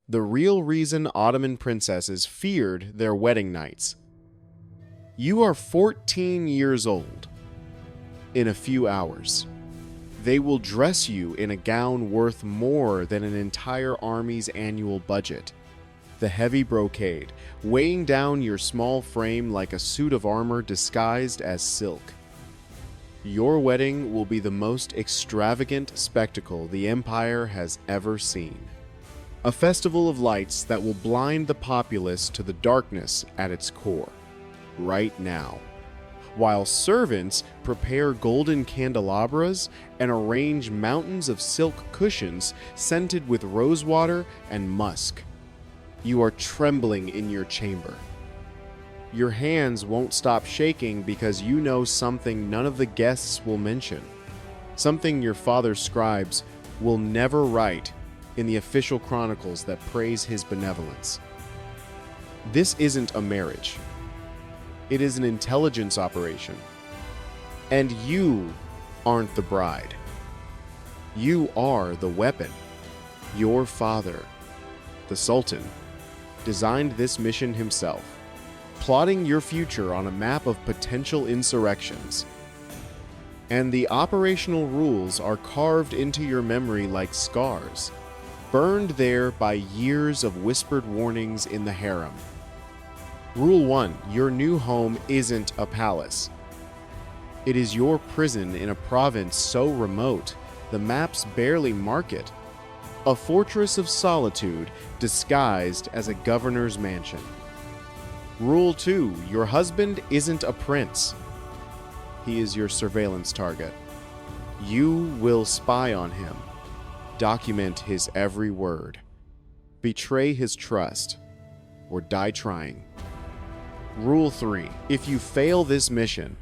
The real reason Ottoman princesses feared their wedding nights. You are 14 years old. In a few hours, they will dress you in a gown worth more than an entire army's annual budget. The heavy brocade, weighing down your small frame like a suit of armor disguised as silk. Your wedding will be the most extravagant spectacle the Empire has ever seen. A festival of lights that will blind the populace to the darkness at its core, right now, while servants prepare golden candelabras and arrange mountains of silk cushions scented with rosewater and musk. You are trembling in your chamber. Your hands won't stop shaking because you know something none of the guests will mention, something your father's scribes will never write in the official chronicles that praise his benevolence. This isn't a marriage. It is an intelligence operation. And you aren't the bride. You are the weapon. Your father, the Sultan, designed this mission himself, plotting your future on a map of potential insurrections. And the operational rules are carved into your memory like scars, burned there by years of whispered warnings in the harem. Rule 1. Your new home isn't a palace. It is your prison in a province so remote, the maps barely mark it. A fortress of solitude disguised as a governor's mansion. Rule 2. Your husband isn't a prince. He is your surveillance target. You will spy on him, document his every word, betray his trust, or die trying. Rule 3. If you fail this mission,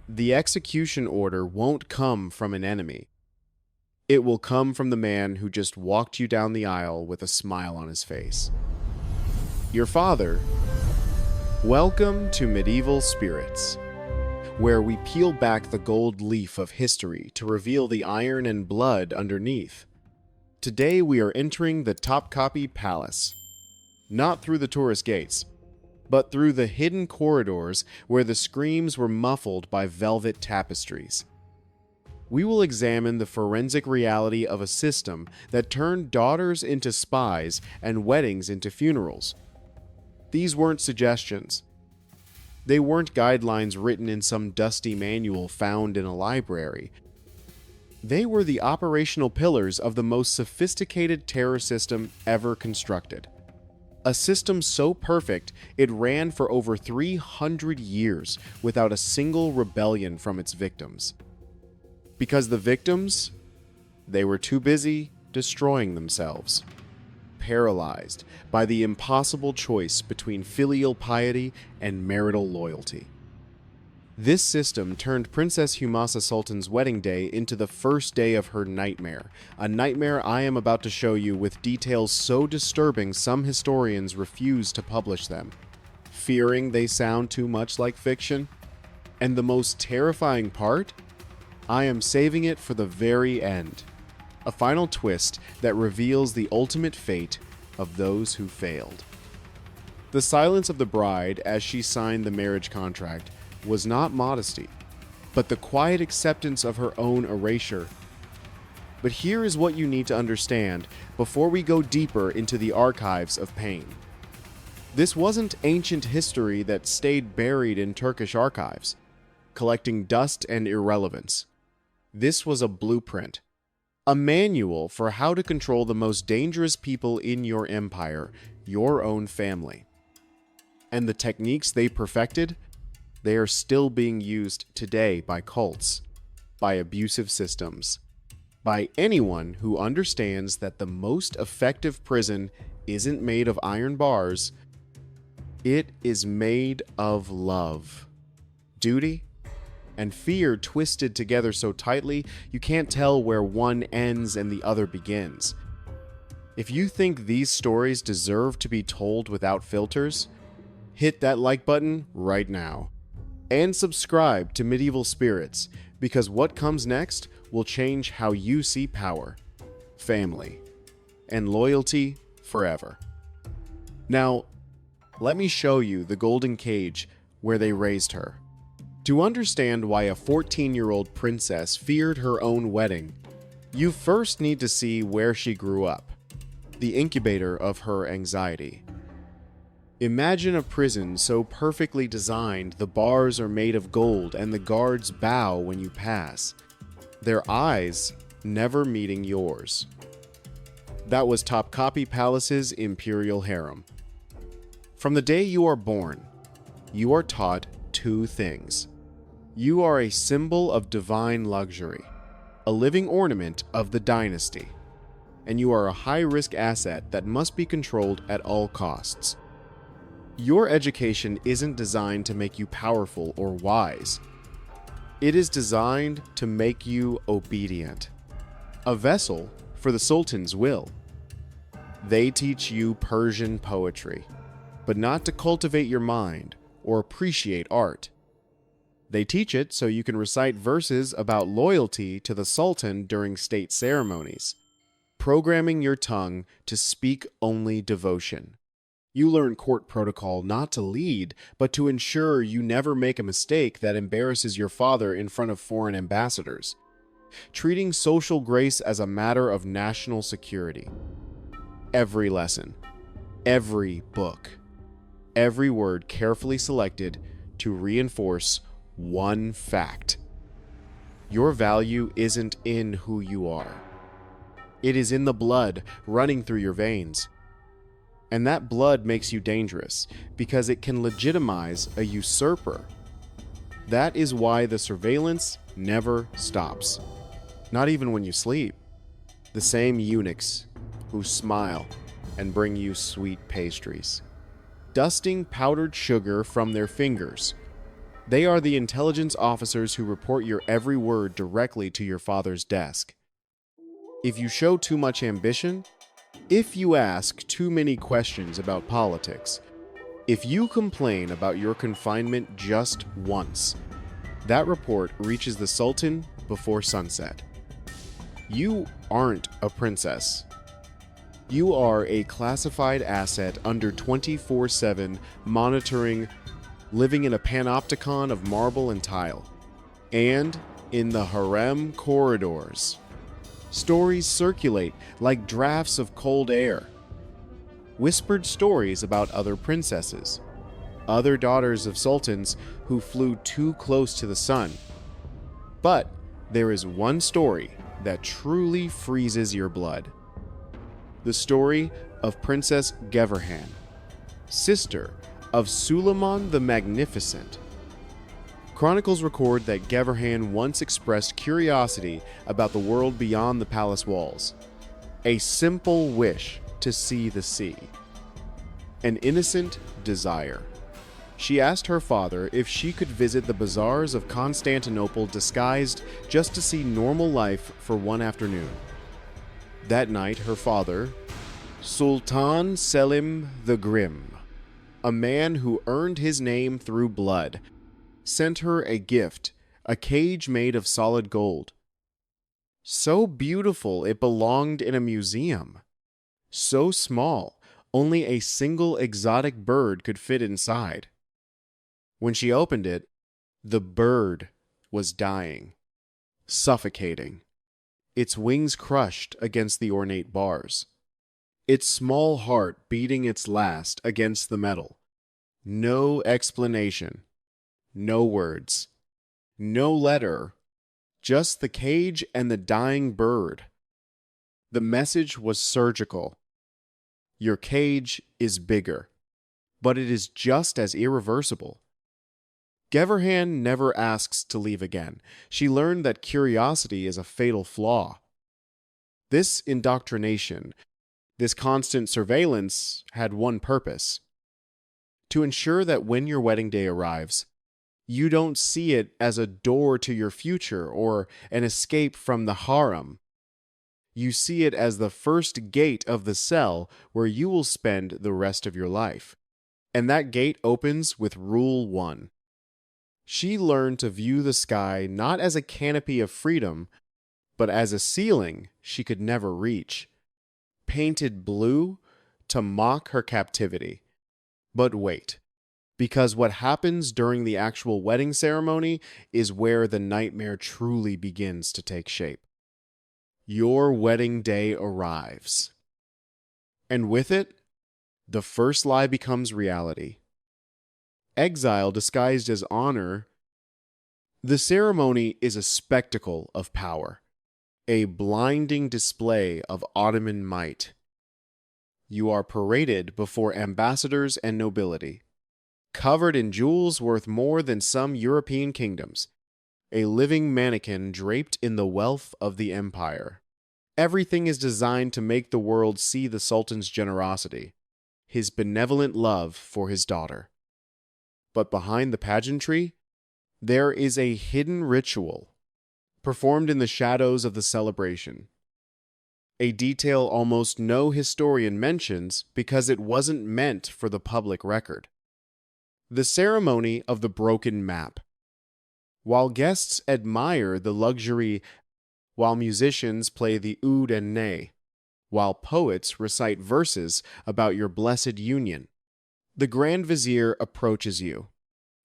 the execution order won't come from an enemy. It will come from the man who just walked you down the aisle with a smile on his face. Your father. Welcome to Medieval Spirits, where we peel back the gold leaf of history to reveal the iron and blood underneath. Today we are entering the Topkapi Palace, not through the tourist gates, but through the hidden corridors where the screams were muffled by velvet tapestries. We will examine the forensic reality of a system that turned daughters into spies and weddings into funerals. These weren't suggestions. They weren't guidelines written in some dusty manual found in a library. They were the operational pillars of the most sophisticated terror system ever constructed. A system so perfect it ran for over 300 years without a single rebellion from its victims. Because the victims, they were too busy destroying themselves, paralyzed by the impossible choice between filial piety and marital loyalty. This system turned Princess Humasa Sultan's wedding day into the first day of her nightmare, a nightmare I am about to show you with details so disturbing some historians refuse to publish them, fearing they sound too much like fiction. And the most terrifying part? I am saving it for the very end, a final twist that reveals the ultimate fate of those who failed. The silence of the bride as she signed the marriage contract was not modesty, but the quiet acceptance of her own erasure. But here is what you need to understand before we go deeper into the archives of pain. This wasn't ancient history that stayed buried in Turkish archives, collecting dust and irrelevance. This was a blueprint, a manual for how to control the most dangerous people in your empire, your own family. And the techniques they perfected, they are still being used today by cults, by abusive systems, by anyone who understands that the most effective prison isn't made of iron bars, it is made of love, duty, and fear twisted together so tightly you can't tell where one ends and the other begins. If you think these stories deserve to be told without filters, hit that like button right now. And subscribe to Medieval Spirits, because what comes next will change how you see power, family, and loyalty forever. Now, let me show you the golden cage where they raised her. To understand why a 14-year-old princess feared her own wedding, you first need to see where she grew up, the incubator of her anxiety. Imagine a prison so perfectly designed the bars are made of gold and the guards bow when you pass, their eyes never meeting yours. That was Topkapi Palace's imperial harem. From the day you are born, you are taught two things. You are a symbol of divine luxury, a living ornament of the dynasty, and you are a high-risk asset that must be controlled at all costs. Your education isn't designed to make you powerful or wise. It is designed to make you obedient, a vessel for the Sultan's will. They teach you Persian poetry, but not to cultivate your mind or appreciate art. They teach it so you can recite verses about loyalty to the Sultan during state ceremonies, programming your tongue to speak only devotion. You learn court protocol not to lead, but to ensure you never make a mistake that embarrasses your father in front of foreign ambassadors, treating social grace as a matter of national security. Every lesson, every book, every word carefully selected to reinforce one fact. Your value isn't in who you are. It is in the blood running through your veins. And that blood makes you dangerous because it can legitimize a usurper. That is why the surveillance never stops. Not even when you sleep. The same eunuchs who smile and bring you sweet pastries, dusting powdered sugar from their fingers. They are the intelligence officers who report your every word directly to your father's desk. If you show too much ambition, if you ask too many questions about politics, if you complain about your confinement just once, that report reaches the Sultan before sunset. You aren't a princess. You are a classified asset under 24/7 monitoring, living in a panopticon of marble and tile, and in the harem corridors. Stories circulate like drafts of cold air. Whispered stories about other princesses, other daughters of sultans who flew too close to the sun. But there is one story that truly freezes your blood. The story of Princess Geverhan, sister of Suleiman the Magnificent. Chronicles record that Geverhan once expressed curiosity about the world beyond the palace walls. A simple wish to see the sea. An innocent desire. She asked her father if she could visit the bazaars of Constantinople disguised just to see normal life for one afternoon. That night, her father, Sultan Selim the Grim, a man who earned his name through blood, sent her a gift, a cage made of solid gold. So beautiful it belonged in a museum. So small, only a single exotic bird could fit inside. When she opened it, the bird was dying, suffocating, its wings crushed against the ornate bars, its small heart beating its last against the metal. No explanation, no words, no letter, just the cage and the dying bird. The message was surgical. Your cage is bigger, but it is just as irreversible. Geverhan never asks to leave again. She learned that curiosity is a fatal flaw. This indoctrination, this constant surveillance, had one purpose: to ensure that when your wedding day arrives, you don't see it as a door to your future or an escape from the harem. You see it as the first gate of the cell where you will spend the rest of your life. And that gate opens with Rule 1. She learned to view the sky not as a canopy of freedom, but as a ceiling she could never reach. Painted blue to mock her captivity. But wait, because what happens during the actual wedding ceremony is where the nightmare truly begins to take shape. Your wedding day arrives. And with it, the first lie becomes reality. Exile disguised as honor. The ceremony is a spectacle of power, a blinding display of Ottoman might. You are paraded before ambassadors and nobility, covered in jewels worth more than some European kingdoms, a living mannequin draped in the wealth of the empire. Everything is designed to make the world see the Sultan's generosity, his benevolent love for his daughter. But behind the pageantry, there is a hidden ritual, performed in the shadows of the celebration. A detail almost no historian mentions because it wasn't meant for the public record. The ceremony of the broken map. While guests admire the luxury, while musicians play the oud and ney, while poets recite verses about your blessed union, the Grand Vizier approaches you.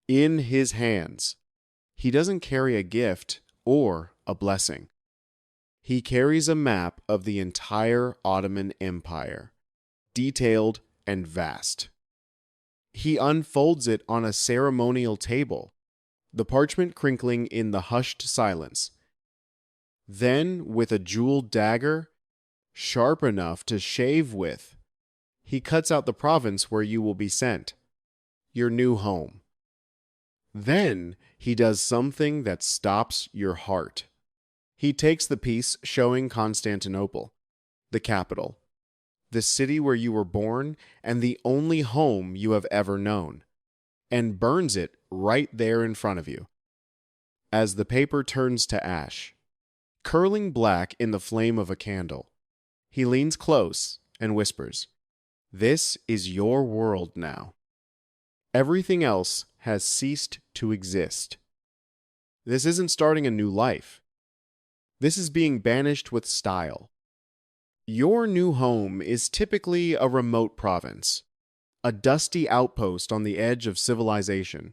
In his hands, he doesn't carry a gift or a blessing. He carries a map of the entire Ottoman Empire, detailed and vast. He unfolds it on a ceremonial table, the parchment crinkling in the hushed silence. Then, with a jeweled dagger, sharp enough to shave with, he cuts out the province where you will be sent, your new home. Then he does something that stops your heart. He takes the piece showing Constantinople, the capital, the city where you were born and the only home you have ever known, and burns it right there in front of you. As the paper turns to ash, curling black in the flame of a candle, he leans close and whispers, "This is your world now. Everything else has ceased to exist. This isn't starting a new life. This is being banished with style. Your new home is typically a remote province, a dusty outpost on the edge of civilization,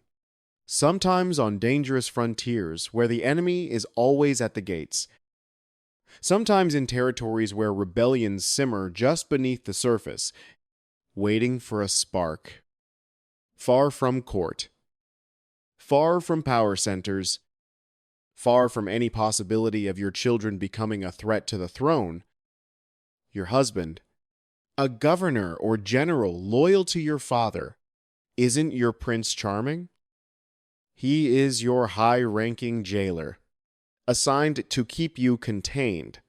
sometimes on dangerous frontiers where the enemy is always at the gates, sometimes in territories where rebellions simmer just beneath the surface, waiting for a spark. Far from court, far from power centers, far from any possibility of your children becoming a threat to the throne, your husband, a governor or general loyal to your father, isn't your Prince Charming? He is your high-ranking jailer, assigned to keep you contained.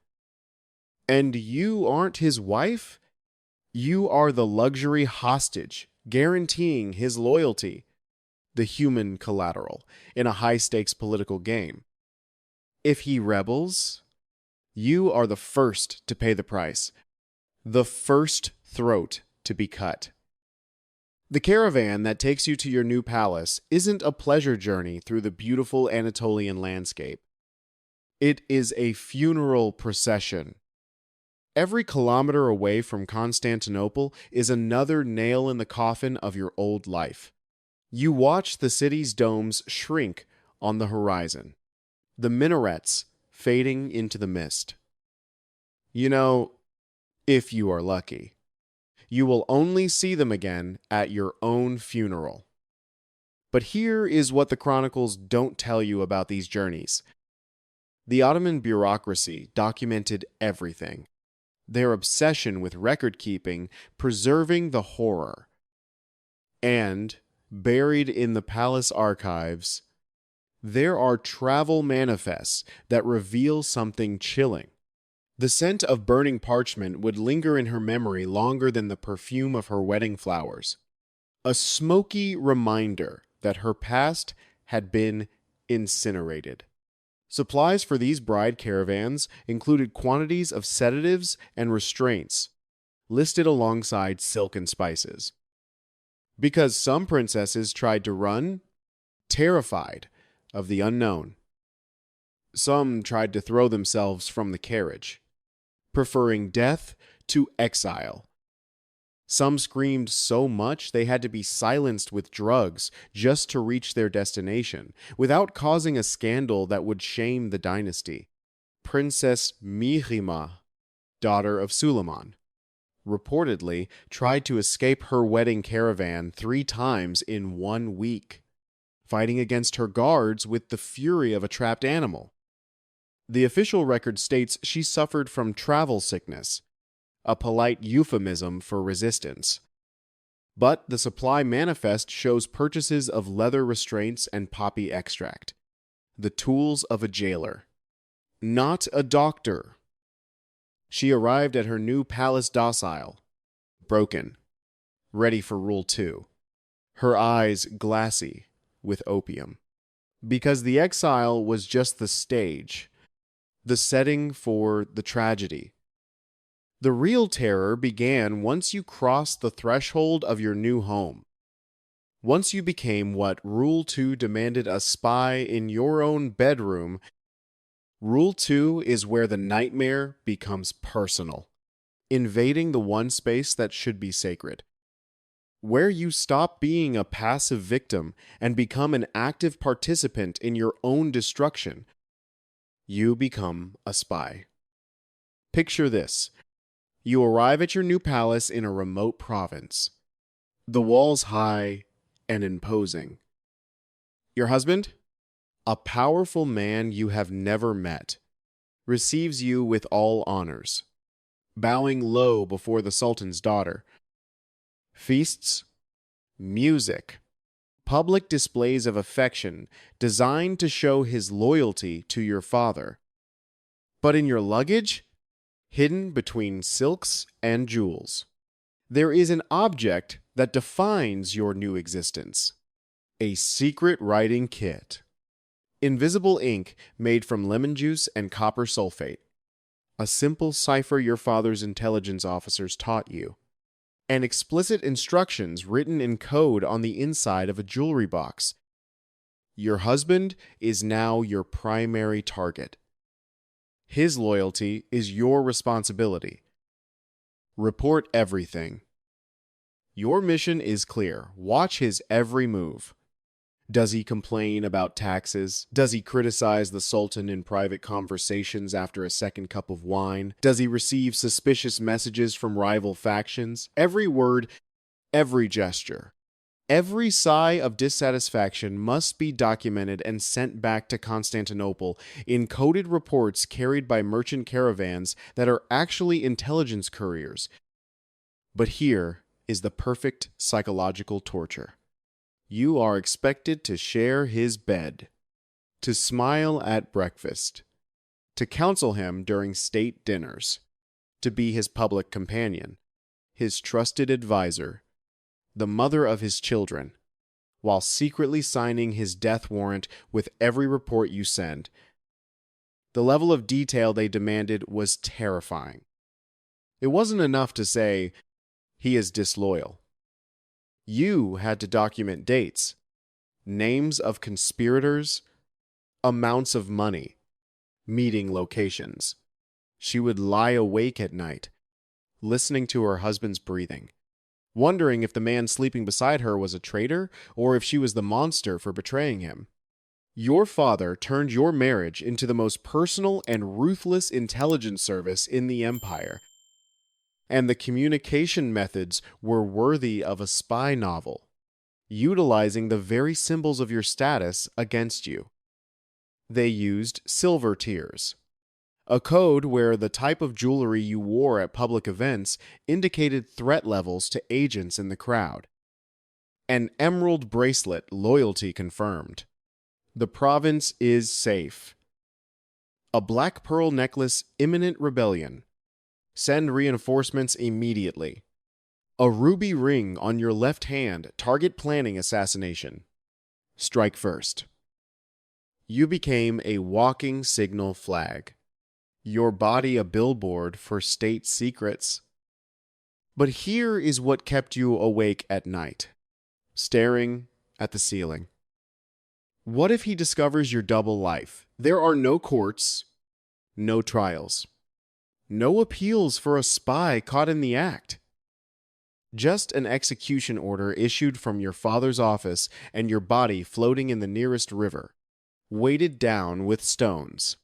And you aren't his wife? You are the luxury hostage, guaranteeing his loyalty, the human collateral, in a high-stakes political game. If he rebels, you are the first to pay the price, the first throat to be cut. The caravan that takes you to your new palace isn't a pleasure journey through the beautiful Anatolian landscape. It is a funeral procession. Every kilometer away from Constantinople is another nail in the coffin of your old life. You watch the city's domes shrink on the horizon, the minarets fading into the mist. You know, if you are lucky, you will only see them again at your own funeral. But here is what the chronicles don't tell you about these journeys. The Ottoman bureaucracy documented everything. Their obsession with record-keeping, preserving the horror. And, buried in the palace archives, there are travel manifests that reveal something chilling. The scent of burning parchment would linger in her memory longer than the perfume of her wedding flowers. A smoky reminder that her past had been incinerated. Supplies for these bride caravans included quantities of sedatives and restraints, listed alongside silk and spices. Because some princesses tried to run, terrified of the unknown. Some tried to throw themselves from the carriage, preferring death to exile. Some screamed so much they had to be silenced with drugs just to reach their destination, without causing a scandal that would shame the dynasty. Princess Mihrimah, daughter of Suleiman, reportedly tried to escape her wedding caravan 3 times in 1 week, fighting against her guards with the fury of a trapped animal. The official record states she suffered from travel sickness, a polite euphemism for resistance. But the supply manifest shows purchases of leather restraints and poppy extract, the tools of a jailer, not a doctor. She arrived at her new palace docile, broken, ready for rule 2, her eyes glassy with opium. Because the exile was just the stage, the setting for the tragedy. The real terror began once you crossed the threshold of your new home. Once you became what Rule 2 demanded, a spy in your own bedroom. Rule 2 is where the nightmare becomes personal, invading the one space that should be sacred. Where you stop being a passive victim and become an active participant in your own destruction. You become a spy. Picture this. You arrive at your new palace in a remote province. The walls high and imposing. Your husband, a powerful man you have never met, receives you with all honors, bowing low before the Sultan's daughter. Feasts, music, public displays of affection designed to show his loyalty to your father. But in your luggage, hidden between silks and jewels, there is an object that defines your new existence. A secret writing kit. Invisible ink made from lemon juice and copper sulfate. A simple cipher your father's intelligence officers taught you. And explicit instructions written in code on the inside of a jewelry box. Your husband is now your primary target. His loyalty is your responsibility. Report everything. Your mission is clear. Watch his every move. Does he complain about taxes? Does he criticize the Sultan in private conversations after a second cup of wine? Does he receive suspicious messages from rival factions? Every word, every gesture, every sigh of dissatisfaction must be documented and sent back to Constantinople in coded reports carried by merchant caravans that are actually intelligence couriers. But here is the perfect psychological torture. You are expected to share his bed, to smile at breakfast, to counsel him during state dinners, to be his public companion, his trusted advisor, the mother of his children, while secretly signing his death warrant with every report you send. The level of detail they demanded was terrifying. It wasn't enough to say, he is disloyal. You had to document dates, names of conspirators, amounts of money, meeting locations. She would lie awake at night, listening to her husband's breathing, wondering if the man sleeping beside her was a traitor or if she was the monster for betraying him. Your father turned your marriage into the most personal and ruthless intelligence service in the empire, and the communication methods were worthy of a spy novel, utilizing the very symbols of your status against you. They used silver tiers, a code where the type of jewelry you wore at public events indicated threat levels to agents in the crowd. An emerald bracelet, loyalty confirmed. The province is safe. A black pearl necklace, imminent rebellion. Send reinforcements immediately. A ruby ring on your left hand, target planning assassination. Strike first. You became a walking signal flag. Your body a billboard for state secrets. But here is what kept you awake at night, staring at the ceiling. What if he discovers your double life? There are no courts, no trials. No appeals for a spy caught in the act. Just an execution order issued from your father's office and your body floating in the nearest river, weighted down with stones.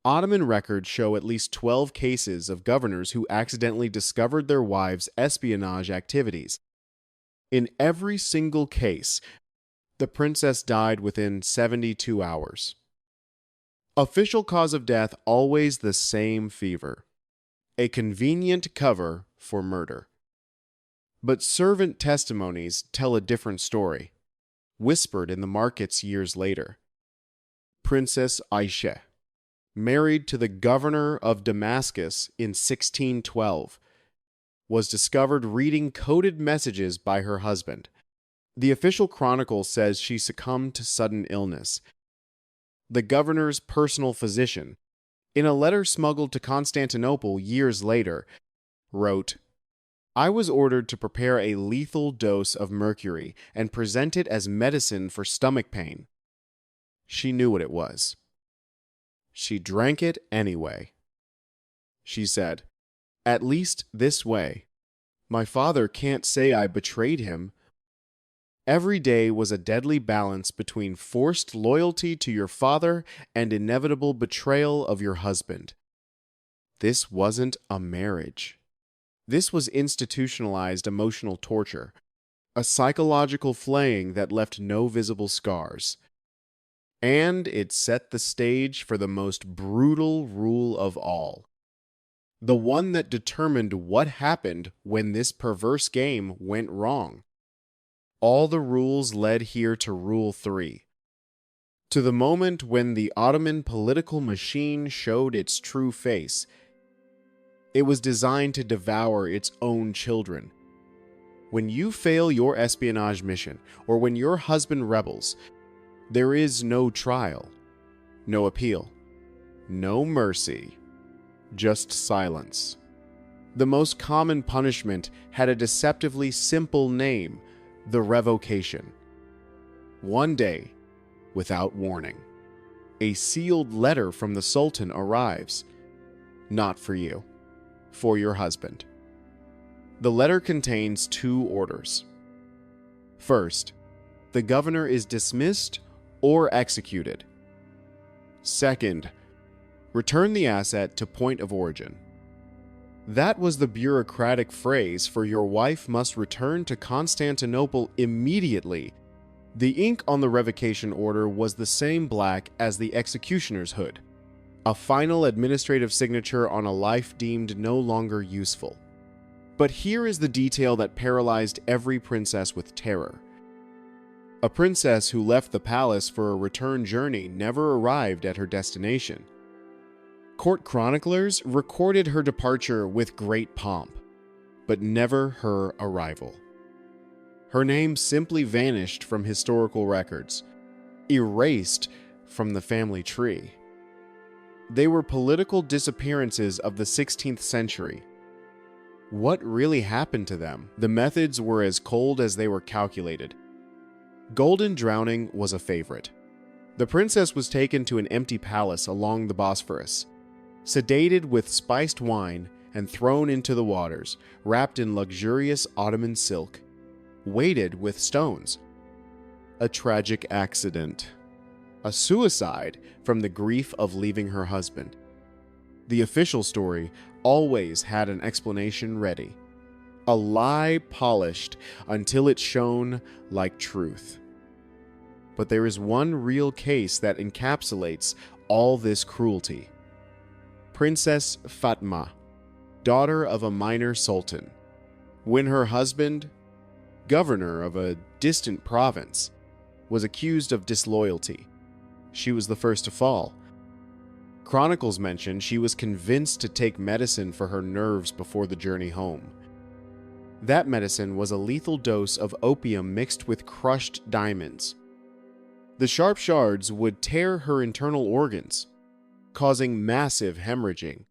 Ottoman records show at least 12 cases of governors who accidentally discovered their wives' espionage activities. In every single case, the princess died within 72 hours. Official cause of death always the same fever. A convenient cover for murder. But servant testimonies tell a different story, whispered in the markets years later. Princess Aisha, married to the governor of Damascus in 1612, was discovered reading coded messages by her husband. The official chronicle says she succumbed to sudden illness. The governor's personal physician, in a letter smuggled to Constantinople years later, wrote, "I was ordered to prepare a lethal dose of mercury and present it as medicine for stomach pain." She knew what it was. She drank it anyway. She said, "At least this way. My father can't say I betrayed him." Every day was a deadly balance between forced loyalty to your father and inevitable betrayal of your husband. This wasn't a marriage. This was institutionalized emotional torture, a psychological flaying that left no visible scars. And it set the stage for the most brutal rule of all. The one that determined what happened when this perverse game went wrong. All the rules led here to Rule 3. To the moment when the Ottoman political machine showed its true face. It was designed to devour its own children. When you fail your espionage mission, or when your husband rebels, there is no trial, no appeal, no mercy, just silence. The most common punishment had a deceptively simple name: the revocation. One day, without warning, a sealed letter from the Sultan arrives. Not for you, for your husband. The letter contains 2 orders. First, the governor is dismissed or executed. Second, return the asset to point of origin. That was the bureaucratic phrase for your wife must return to Constantinople immediately. The ink on the revocation order was the same black as the executioner's hood, a final administrative signature on a life deemed no longer useful. But here is the detail that paralyzed every princess with terror. A princess who left the palace for a return journey never arrived at her destination. Court chroniclers recorded her departure with great pomp, but never her arrival. Her name simply vanished from historical records, erased from the family tree. They were political disappearances of the 16th century. What really happened to them? The methods were as cold as they were calculated. Golden drowning was a favorite. The princess was taken to an empty palace along the Bosphorus, sedated with spiced wine and thrown into the waters, wrapped in luxurious Ottoman silk, weighted with stones. A tragic accident. A suicide from the grief of leaving her husband. The official story always had an explanation ready. A lie polished until it shone like truth. But there is one real case that encapsulates all this cruelty. Princess Fatma, daughter of a minor sultan. When her husband, governor of a distant province, was accused of disloyalty, she was the first to fall. Chronicles mention she was convinced to take medicine for her nerves before the journey home. That medicine was a lethal dose of opium mixed with crushed diamonds. The sharp shards would tear her internal organs, causing massive hemorrhaging,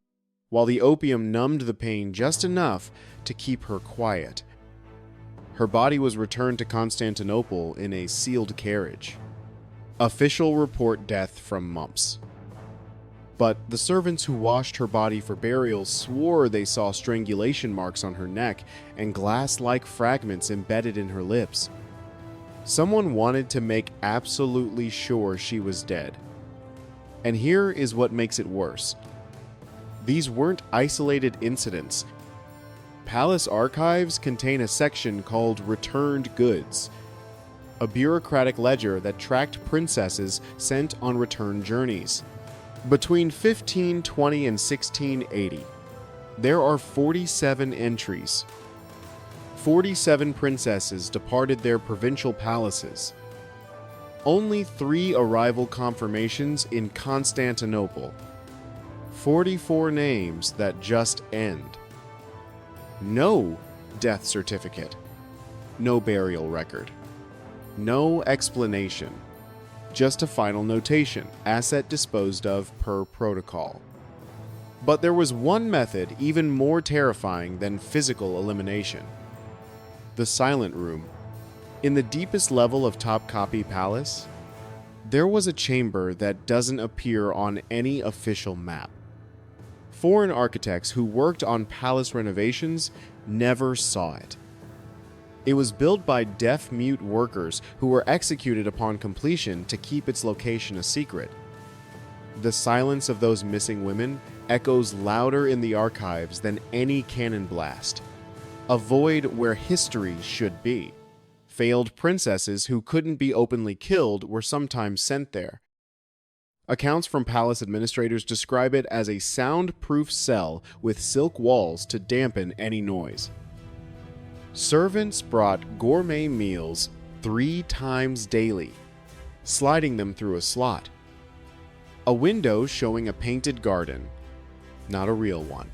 while the opium numbed the pain just enough to keep her quiet. Her body was returned to Constantinople in a sealed carriage. Official report death from mumps. But the servants who washed her body for burial swore they saw strangulation marks on her neck and glass-like fragments embedded in her lips. Someone wanted to make absolutely sure she was dead. And here is what makes it worse. These weren't isolated incidents. Palace archives contain a section called Returned Goods, a bureaucratic ledger that tracked princesses sent on return journeys. Between 1520 and 1680, there are 47 entries. 47 princesses departed their provincial palaces. Only 3 arrival confirmations in Constantinople. 44 names that just end. No death certificate. No burial record. No explanation. Just a final notation, asset disposed of per protocol. But there was one method even more terrifying than physical elimination. The silent room. In the deepest level of Topkapi Palace, there was a chamber that doesn't appear on any official map. Foreign architects who worked on palace renovations never saw it. It was built by deaf-mute workers who were executed upon completion to keep its location a secret. The silence of those missing women echoes louder in the archives than any cannon blast. A void where history should be. Failed princesses who couldn't be openly killed were sometimes sent there. Accounts from palace administrators describe it as a soundproof cell with silk walls to dampen any noise. Servants brought gourmet meals 3 times daily, sliding them through a slot. A window showing a painted garden, not a real one,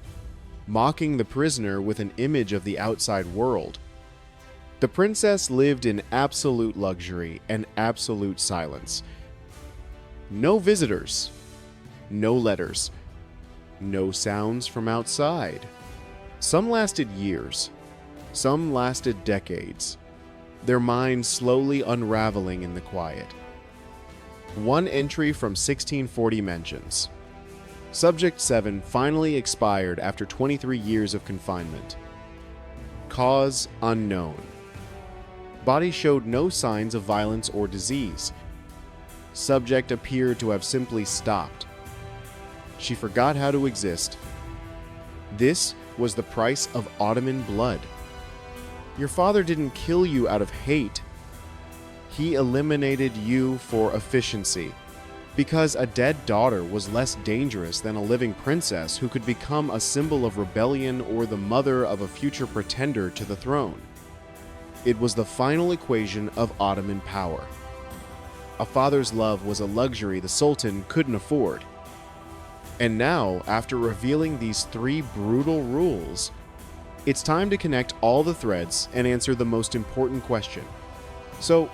mocking the prisoner with an image of the outside world. The princess lived in absolute luxury and absolute silence. No visitors, no letters, no sounds from outside. Some lasted years. Some lasted decades, their minds slowly unraveling in the quiet. One entry from 1640 mentions, Subject 7 finally expired after 23 years of confinement. Cause unknown. Body showed no signs of violence or disease. Subject appeared to have simply stopped. She forgot how to exist. This was the price of Ottoman blood. Your father didn't kill you out of hate. He eliminated you for efficiency, because a dead daughter was less dangerous than a living princess who could become a symbol of rebellion or the mother of a future pretender to the throne. It was the final equation of Ottoman power. A father's love was a luxury the Sultan couldn't afford. And now, after revealing these 3 brutal rules, it's time to connect all the threads and answer the most important question. So,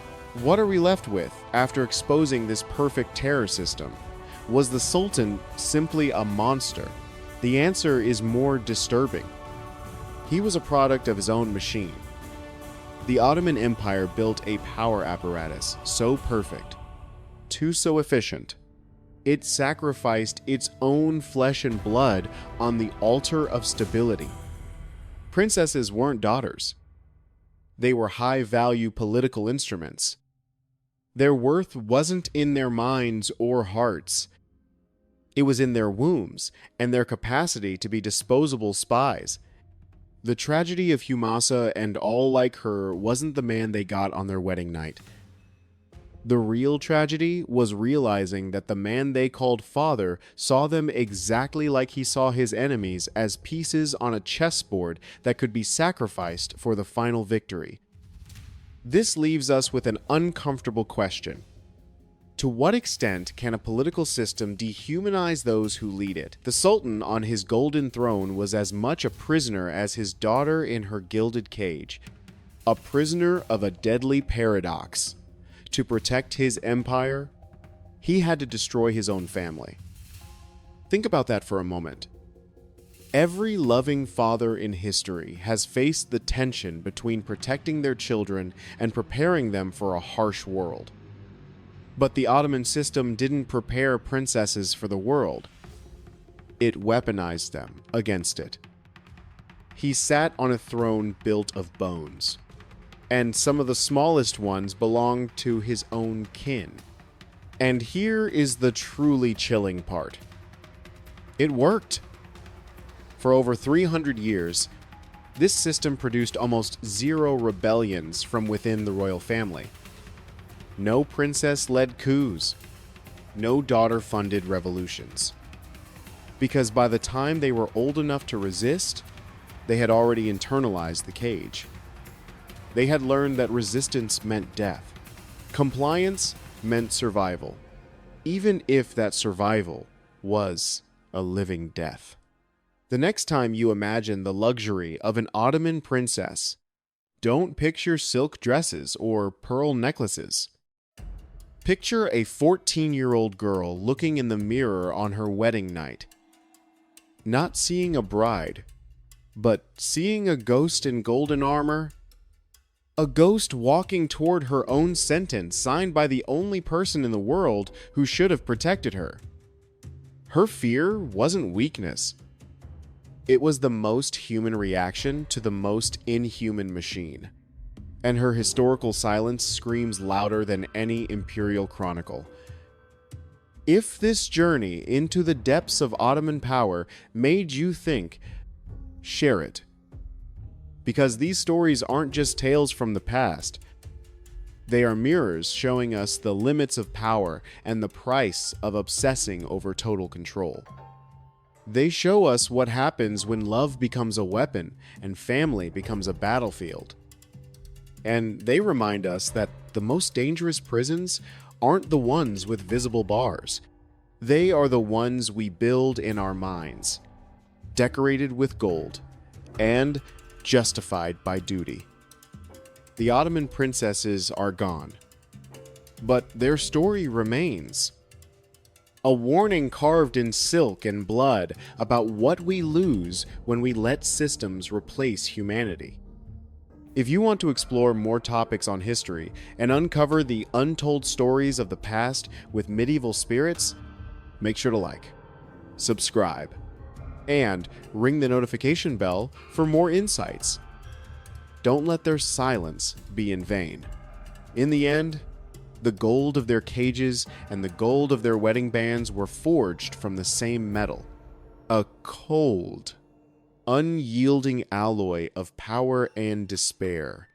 what are we left with after exposing this perfect terror system? Was the Sultan simply a monster? The answer is more disturbing. He was a product of his own machine. The Ottoman Empire built a power apparatus so perfect, so efficient, it sacrificed its own flesh and blood on the altar of stability. Princesses weren't daughters. They were high-value political instruments. Their worth wasn't in their minds or hearts. It was in their wombs and their capacity to be disposable spies. The tragedy of Humasa and all like her wasn't the man they got on their wedding night. The real tragedy was realizing that the man they called father saw them exactly like he saw his enemies, as pieces on a chessboard that could be sacrificed for the final victory. This leaves us with an uncomfortable question. To what extent can a political system dehumanize those who lead it? The Sultan on his golden throne was as much a prisoner as his daughter in her gilded cage, a prisoner of a deadly paradox. To protect his empire, he had to destroy his own family. Think about that for a moment. Every loving father in history has faced the tension between protecting their children and preparing them for a harsh world. But the Ottoman system didn't prepare princesses for the world. it weaponized them against it. He sat on a throne built of bones, and some of the smallest ones belonged to his own kin. And here is the truly chilling part. It worked. For over 300 years, this system produced almost zero rebellions from within the royal family. No princess-led coups. No daughter-funded revolutions. Because by the time they were old enough to resist, they had already internalized the cage. They had learned that resistance meant death. Compliance meant survival, even if that survival was a living death. The next time you imagine the luxury of an Ottoman princess, don't picture silk dresses or pearl necklaces. Picture a 14-year-old girl looking in the mirror on her wedding night, not seeing a bride, but seeing a ghost in golden armor. A ghost walking toward her own sentence signed by the only person in the world who should have protected her. Her fear wasn't weakness. It was the most human reaction to the most inhuman machine. And her historical silence screams louder than any imperial chronicle. If this journey into the depths of Ottoman power made you think, share it. Because these stories aren't just tales from the past. They are mirrors showing us the limits of power and the price of obsessing over total control. They show us what happens when love becomes a weapon and family becomes a battlefield. And they remind us that the most dangerous prisons aren't the ones with visible bars. They are the ones we build in our minds, decorated with gold, and justified by duty. The Ottoman princesses are gone, but their story remains. A warning carved in silk and blood about what we lose when we let systems replace humanity. If you want to explore more topics on history and uncover the untold stories of the past with medieval spirits, make sure to like, subscribe, and ring the notification bell for more insights. Don't let their silence be in vain. In the end, the gold of their cages and the gold of their wedding bands were forged from the same metal. A cold, unyielding alloy of power and despair.